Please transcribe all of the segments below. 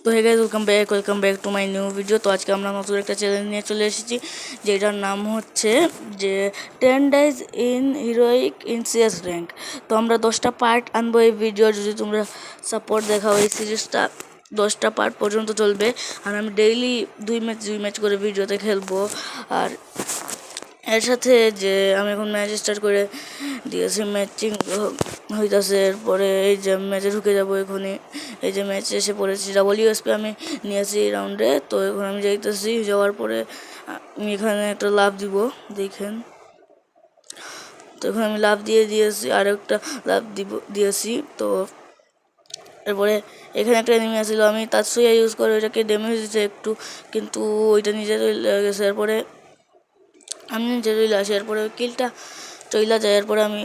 তো hey guys, welcome back to my new video. তো আজকে আমরা নতুন একটা চ্যালেঞ্জ নিয়ে চলে এসেছি, যেটার নাম হচ্ছে যে 10 days in heroic in CS rank. তো আমরা 10টা পার্ট আনবো এই ভিডিও, যদি তোমরা সাপোর্ট দেখাও। এই সিরিজটা 10টা পার্ট পর্যন্ত চলবে, আর আমি ডেইলি দুই ম্যাচ করে ভিডিওতে খেলবো। আর এর সাথে যে আমি এখন ম্যাচ স্টার্ট করে দিয়েছি, ম্যাচিং হইতাছে। এরপরে এই যে ম্যাচে ঢুকে যাবো এখনই। এই যে ম্যাচ এসে পড়েছি, ডাব্লিউএসপি আমি নিয়েছি এই রাউন্ডে। তো এখন আমি যাইতেছি, যাওয়ার পরে আমি এখানে একটা লাভ দিব, দেখেন। তো এখন আমি লাভ দিয়েছি, আর একটা লাভ দিয়েছি। তো এরপরে এখানে একটা এনিমি আসছিল, আমি তার সুইয়া ইউজ করে ওইটাকে ড্যামেজ দিতে একটু, কিন্তু ওইটা নিজে গেছে। এরপরে আমি নিজে চলে আসি, এরপরে ওই কিলটা চইলা যায়। এরপরে আমি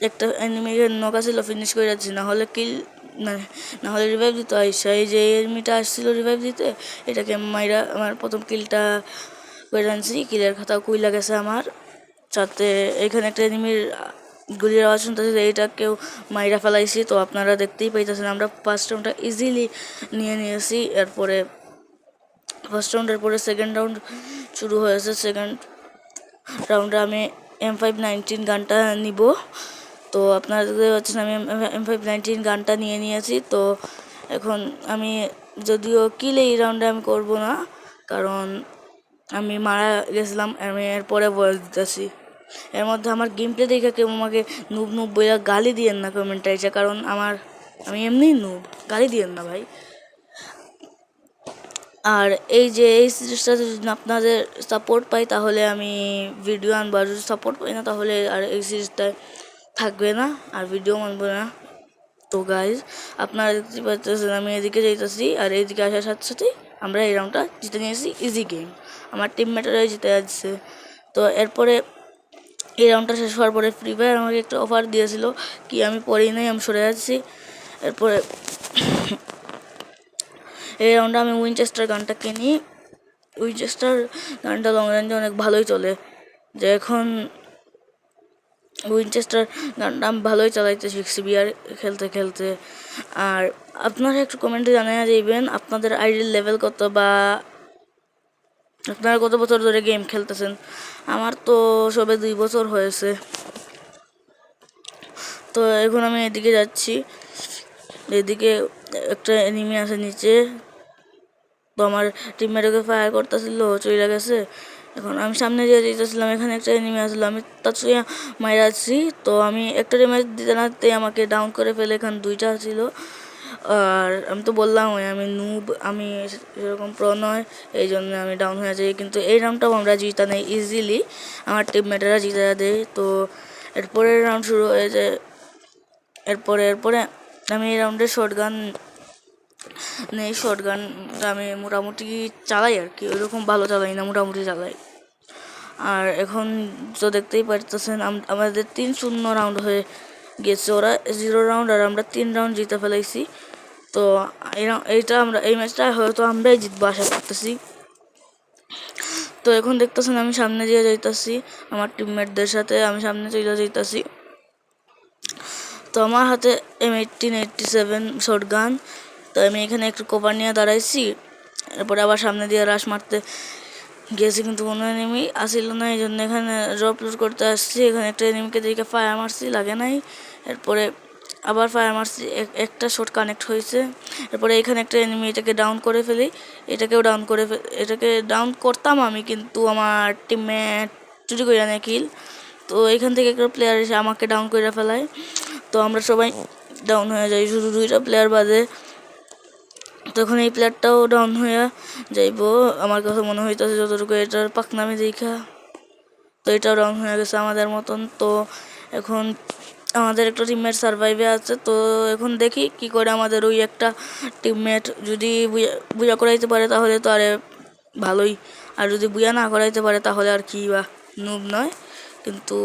একটা এনিমিকে নকা ছিল, ফিনিশ করে যাচ্ছি, নাহলে কিল নাহলে রিভাইভ দিতে আইসা। এই যে এনিমিটা আসছিল রিভাইভ দিতে, এটাকে মাইরা আমার প্রথম কিলটা করে আনছি। কিলের খাতা কুইলা গেছে আমার সাথে। এখানে একটা এনিমির গুলির আওয়াজ শুনতেছি, এইটাকেও মাইরা ফেলাইছি। তো আপনারা দেখতেই পাইতেছেন, আমরা ফার্স্ট রাউন্ডটা ইজিলি নিয়েছি। এরপরে ফার্স্ট রাউন্ডের পরে সেকেন্ড রাউন্ড শুরু হয়েছে। সেকেন্ড রাউন্ডে আমি M519 গানটা নিব। তো আপনারা দেখতে পাচ্ছেন আমি M519 গানটা নিয়েছি। তো এখন আমি যদিও কিল এই রাউন্ডে আমি করবো না, কারণ আমি মারা গেছিলাম। আমি এরপরে বয়স দিতেছি। এর মধ্যে আমার গেম প্লে দেখে কেউ আমাকে নুব বইয়া গালি দিয়েন না কমেন্টে এসে, কারণ আমি এমনিই নুব, গালি দিয়েন না ভাই। আর এই যে এই সিরিজটা যদি আপনাদের সাপোর্ট পাই তাহলে আমি ভিডিও আনবো, আর যদি সাপোর্ট পাই না তাহলে আর এই সিরিজটা থাকবে না, আর ভিডিও আনবো না। তো গাইজ, আপনারা দেখতে পাচ্ছেন আমি এদিকে যাইতেছি, আর এইদিকে আসার সাথে সাথেই আমরা এই রাউন্ডটা জিতে নিয়েছি। ইজি গেম, আমার টিমমেটরাই জিতে যাচ্ছে। তো এরপরে এই রাউন্ডটা শেষ হওয়ার পরে ফ্রি ফায়ার আমাকে একটা অফার দিয়েছিল, কি আমি পরেই নাই, আমি সরে যাচ্ছি। এরপরে এই রাউন্ডে আমি উইনচেস্টার গানটা কিনি। উইনচেস্টার গানটা লং রেঞ্জে অনেক ভালোই চলে, যে এখন উইনচেস্টার গানটা আমি ভালোই চালাইতে শিখছি বিআর খেলতে খেলতে। আর আপনারা একটু কমেন্টে জানিয়ে যাইবেন আপনাদের আইডির লেভেল কত, বা আপনারা কত বছর ধরে গেম খেলতেছেন। আমার তো সবে 2 বছর হয়েছে। তো এখন আমি এদিকে যাচ্ছি, এদিকে একটা এনিমি আছে নিচে। তো আমার টিমমেটকে ফায়ার করতেছিল, চলে গেছে। এখন আমি সামনে দিয়ে যেতেছিলাম, এখানে একটা এনিমি আসলো, আমি তার সঙ্গে মাইরাচ্ছি। তো আমি একটা ড্যামেজ দিতে নাতে আমাকে ডাউন করে ফেলে, এখানে 2টা ছিল। আর আমি তো বললাম আমি নুব, আমি সেরকম প্রো নয়, এই জন্য আমি ডাউন হয়ে যাই। কিন্তু এই রাউন্ডটাও আমরা জিতা নেই ইজিলি, আমার টিমমেটেরা জিতে দেয়। তো এরপরের রাউন্ড শুরু হয়ে যায়। এরপরে আমি এই রাউন্ডে শর্টগান নেই। শর্টগানটা আমি মোটামুটি চালাই, আর কি ওইরকম ভালো চালাই না, মোটামুটি চালাই। আর এখন তো দেখতেই পারতেছেন আমাদের 3-0 রাউন্ড হয়ে গেছে, ওরা 0 রাউন্ড আর আমরা 3 রাউন্ড জিতে ফেলাইছি। তো এই ম্যাচটা হয়তো আমরাই জিতবো আশা করতেছি। তো এখন দেখতেছেন আমি সামনে দিয়ে যাইতাছি আমার টিমমেটদের সাথে, আমি সামনে চলে যাইতাছি। তো আমার হাতে M1887 শর্টগান। তো আমি এখানে একটু কভার নিয়ে দাঁড়াইছি, এরপরে আবার সামনে দিয়ে রাশ মারতে গেছি, কিন্তু কোনো এনিমি আসিল না, এই জন্য এখানে ড্রপ লুট করতে আসছি। এখানে একটা এনিমিকে দিকে ফায়ার মারছি, লাগে নাই। এরপরে আবার ফায়ার মারছি, একটা শট কানেক্ট হয়েছে। এরপরে এখানে একটা এনিমি, এটাকে ডাউন করে ফেলি, এটাকে ডাউন করতাম আমি, কিন্তু আমার টিমমেট চুরি করে নেয় কিল। তো এখান থেকে একটা প্লেয়ার এসে আমাকে ডাউন করে ফেলায়। তো আমরা সবাই ডাউন হয়ে যাই, শুধু 2টা প্লেয়ার বাদে। তখন এই প্লেয়ারটাও ডাউন হয়ে যাইব আমার কাছে মনে হইতেছে, যতটুকু এটার পাকনামি দেখা। তো এটাও ডাউন হয়ে গেছে আমাদের মতন। তো এখন আমাদের একটা টিমমেট সারভাইভে আছে। তো এখন দেখি কি করে আমাদের ওই একটা টিমমেট যদি বুয়া করাইতে পারে তাহলে তো আরে ভালোই, আর যদি বুয়া না করাইতে পারে তাহলে আর কি, বা নুব নয়, কিন্তু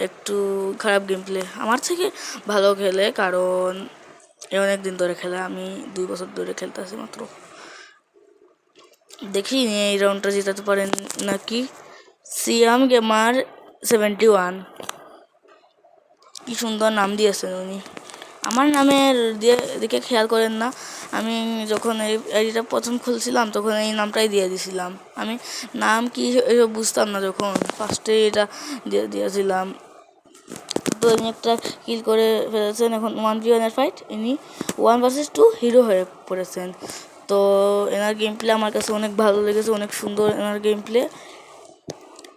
একটু খারাপ গেম প্লে। আমার থেকে ভালো খেলে, কারণ অনেক দিন ধরে খেলে, আমি 2 বছর ধরে খেলতেছি মাত্র। দেখি এই রাউন্ডটা জিতাতে পারেন নাকি। সিয়াম গেমার 71, কি সুন্দর নাম দিয়েছেন উনি। আমার নামের দিয়ে দিকে খেয়াল করেন না, আমি যখন এই আইডিটা প্রথম খুলছিলাম তখন এই নামটাই দিয়ে দিয়েছিলাম। আমি নাম কি এসব বুঝতাম না, যখন ফার্স্টে এটা দিয়ে দিয়েছিলাম। তো ইনি একটা কিল করে ফেলেছেন, এখন 1v1 ফাইট, ইনি 1 vs 2 হিরো হয়ে পড়েছেন। তো এনার গেম প্লে আমার কাছে অনেক ভালো লেগেছে, অনেক সুন্দর এনার গেম প্লে।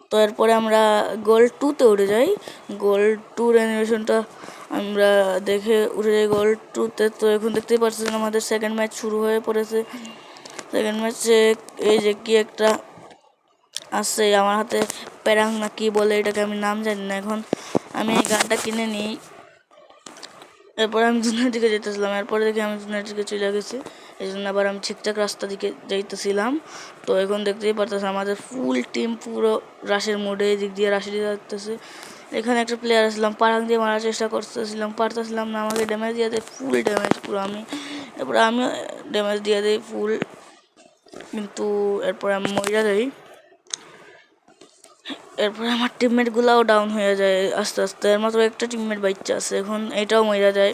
তো এরপরে আমরা গোল্ড 2-তে উঠে যাই। গোল্ড 2-র অ্যানিমেশনটা আমরা দেখে উঠে যাই গোল্ড 2-তে। তো এখন দেখতেই পাচ্ছেন আমাদের সেকেন্ড ম্যাচ শুরু হয়ে পড়েছে। সেকেন্ড ম্যাচে এই যে কি একটা আছে আমার হাতে, প্যারাং না কি বলে এটাকে, আমি নাম জানি না। এখন আমি এই গানটা কিনে নিই। এরপরে আমি জুনের দিকে যেতেছিলাম, এরপরে দেখি আমি জুনের দিকে চলে গেছি, এই জন্য আবার আমি ঠিকঠাক রাস্তা দিকে যাইতেছিলাম। তো এখন দেখতেই পারতেছে আমাদের ফুল টিম পুরো রাশের মোডে এদিক দিয়ে রাশি দিয়ে যাচ্ছে। এখানে একটা প্লেয়ার আসলাম, পারাং দিয়ে মারার চেষ্টা করতেছিলাম, পারতেছিলাম না, আমাকে ড্যামেজ দিয়ে দেয় ফুল ড্যামেজ পুরো। এরপরে আমিও ড্যামেজ দিয়ে দিই ফুল, কিন্তু এরপরে আমি মইরা যাই। এরপরে আমার টিমমেটগুলোও ডাউন হয়ে যায় আস্তে আস্তে, এর মাত্র একটা টিমমেট বাচ্চা আছে, এখন এটাও মইরা যায়।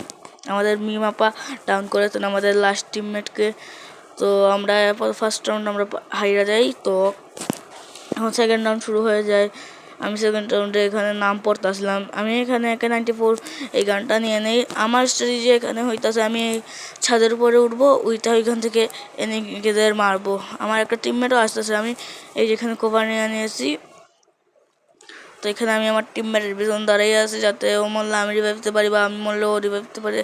আমাদের মিমাপা ডাউন করেছেন আমাদের লাস্ট টিমমেটকে। তো আমরা ফার্স্ট রাউন্ড আমরা হাইরা যাই। তো এখন সেকেন্ড রাউন্ড শুরু হয়ে যায়। আমি সেকেন্ড রাউন্ডে এখানে নাম পড়তেছিলাম, আমি এখানে AK-94 এই গানটা নিয়ে নেই। আমার স্ট্র্যাটেজি এখানে হইতাছে আমি এই ছাদের উপরে উঠবো, ওইখান থেকে এনিমিদের মারবো। আমার একটা টিমমেটও আসতেছে, আমি এই যেখানে কভার নিয়ে নিয়েছি। তো এখানে আমি আমার টিমমেটের পিছন দাঁড়িয়ে আছি, যাতে ও মরলে আমি রিভাইভ দিতে পারি, বা আমি মরলে ও রিভাইভ দিতে পারে।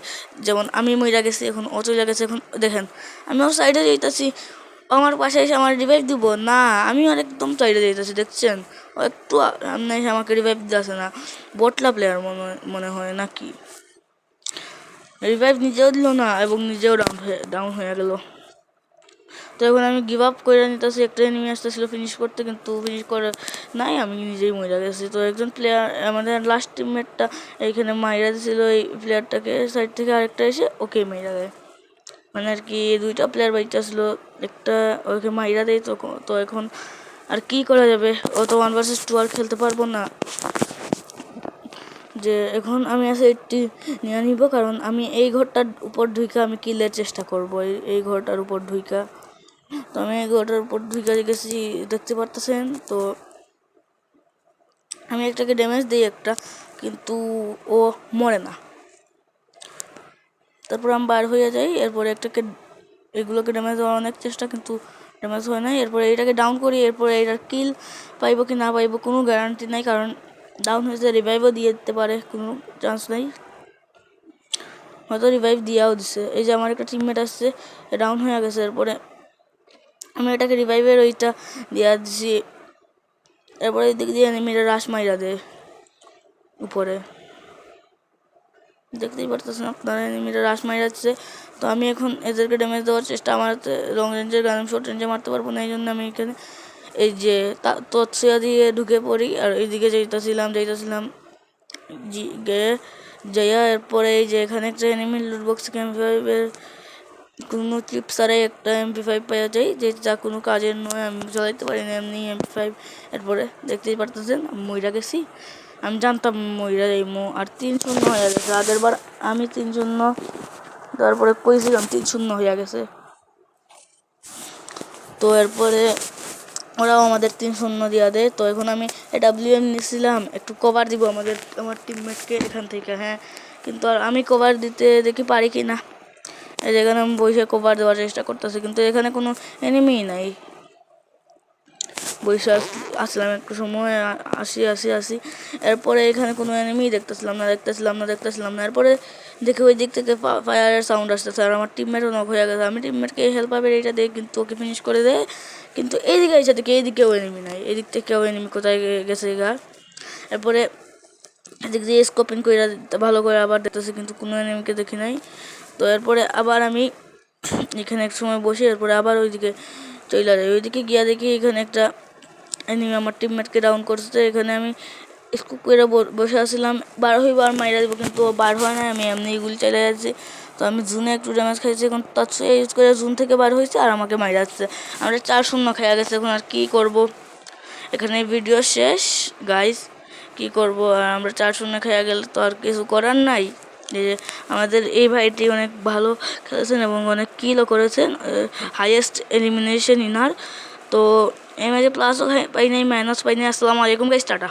যেমন আমি মইরা গেছি, এখন ও চলে গেছে। এখন দেখেন আমি ওর সাইডে যাইতেছি, আমার পাশে এসে আমার রিভাইভ দিব না, আমি আর একদম সাইডে যাইতেছি, দেখছেন ও একটু সামনে এসে আমাকে রিভাইভ দিতেছে না। বটলা প্লেয়ার মনে হয় নাকি, রিভাইভ নিজেও দিল না এবং নিজেও ডাউন হয়ে গেল। তো এখন আমি গিভ আপ করে নিতেছি, একটা এনিমি আসতেছিল ফিনিশ করতে, কিন্তু ফিনিশ করে নাই, আমি নিজেই মরে গেছি। তো একজন প্লেয়ার আমাদের লাস্ট টিমমেটটা এইখানে মাইরা দিয়েছিল এই প্লেয়ারটাকে, সাইড থেকে আরেকটা এসে ওকে মাইরা দেয়, মানে আর কি দুইটা প্লেয়ার বাইকটা ছিল, একটা ওকে মাইরা দেয়। তো এখন আর কি করা যাবে, ও তো 1 vs 2 আর খেলতে পারবো না। যে এখন আমি এটি নিয়ে নিব, কারণ আমি এই ঘরটার উপর ঢুইকা আমি কিলের চেষ্টা করবো, এই ঘরটার উপর ঢুইকা। তো আমি এই ঘরটার উপর ঢুইকা গেছি, দেখতে পারতেছেন। তো আমি একটাকে ড্যামেজ দিই একটা, কিন্তু ও মরে না। তারপর আমি বার হয়ে যাই, এরপরে একটাকে এগুলোকে ড্যামেজ দেওয়ার অনেক চেষ্টা, কিন্তু ড্যামেজ হয় না। এরপরে এইটাকে ডাউন করি, এরপরে এটার কিল পাইবো কি না পাইবো কোনো গ্যারান্টি নাই, কারণ ডাউন হয়েছে, রিভাইভও দিয়ে দিতে পারে, কোনো চান্স নেই, হয়তো রিভাইভ দিয়াও দিছে। এই যে আমার একটা টিমমেট আসছে, ডাউন হয়ে গেছে, এরপরে আমি এটাকে রিভাইভের ওইটা দিয়া দিছি। এরপরে এদিক দিয়ে এনিমিরা রাশ মাইরা দেয় উপরে, দেখতেই পারতেছেন আপনারা, এনিমিরা রাশ মাইরা যাচ্ছে। তো আমি এখন এদেরকে ড্যামেজ দেওয়ার চেষ্টা, আমার হাতে লং রেঞ্জের গান, আমি শর্ট রেঞ্জে মারতে পারবো না, এই জন্য আমি এখানে এই যে তৎসিয়া দিয়ে ঢুকে পড়ি, আর এইদিকে যাইতেছিলাম যাইয়া এরপরে এই যে এখানে একটা এনিমি লুটবক্স MP5-এর কোনো চিপ ছাড়াই একটা MP5 পাওয়া যায়, যে যা কোনো কাজের নয়, আমি চালাইতে পারি না এমনি MP5। এরপরে দেখতেই পারতেছেন মইরা গেছি, আমি জানতাম মইরা যাইমো, আর 3-0 হয়ে গেছে। আগের বার আমি 3-0 তারপরে কইছিলাম 3-0 হয়ে গেছে। তো এরপরে ওরাও আমাদের 3-0 দিয়া দেয়। তো এখন আমি WM নিছিলাম, একটু কভার দিব আমার টিমমেটকে এখান থেকে, হ্যাঁ, কিন্তু আর আমি কভার দিতে দেখি পারি কি না। এই যেখানে আমি বসে কভার দেওয়ার চেষ্টা করতেছি, কিন্তু এখানে কোনো এনিমি নাই। বসে আসলাম একটু সময়, আসি, এরপরে এখানে কোনো এনিমি দেখতেছিলাম না। এরপরে দেখে ওই দিক থেকে ফায়ারের সাউন্ড আসতেছে, আর আমার টিমমেটও নক হয়ে গেছে। আমি টিমমেটকে হেল্প পাবে এটা দেয়, কিন্তু ওকে ফিনিশ করে দেয়। কিন্তু এইদিকে এসে থেকে এইদিকেও এনিমি নাই, এদিক থেকেও এনিমি কোথায় গেছে গা। এরপরে এদিক দিয়ে স্কোপিং করে ভালো করে আবার দেখতেছি, কিন্তু কোনো এনিমিকে দেখি নাই। তো এরপরে আবার আমি এখানে এক সময় বসে, এরপরে আবার ওইদিকে চলে যাই। ওইদিকে গিয়া দেখি এখানে একটা এনিমি আমার টিমমেটকে ডাউন করছে। এখানে আমি স্কুপ করে বসে আসছিলাম, বার হইবার মাইরা দিব, কিন্তু বার হয় না, আমি এমনি গুলি চালিয়ে যাচ্ছি। তো আমি জুনে একটু ড্যামেজ খাইছি, এখন তৎসে ইউজ করে জুন থেকে বার হয়েছে আর আমাকে মাইরা যাচ্ছে। আমরা 4-0 খাইয়া গেছে, এখন আর কী করবো, এখানে ভিডিও শেষ গাইস, কি করব, আর আমরা 4-0 খাইয়া গেলে তো আর কিছু করার নাই। এই যে আমাদের এই ভাইটি অনেক ভালো খেলেছেন এবং অনেক কিলও করেছেন, হাইয়েস্ট এলিমিনেশন ইনার। তো এই ম্যাচে প্লাসও পাই নাই, মাইনাস পাই নাই। আসসালামু আলাইকুম গাইস, টাটা।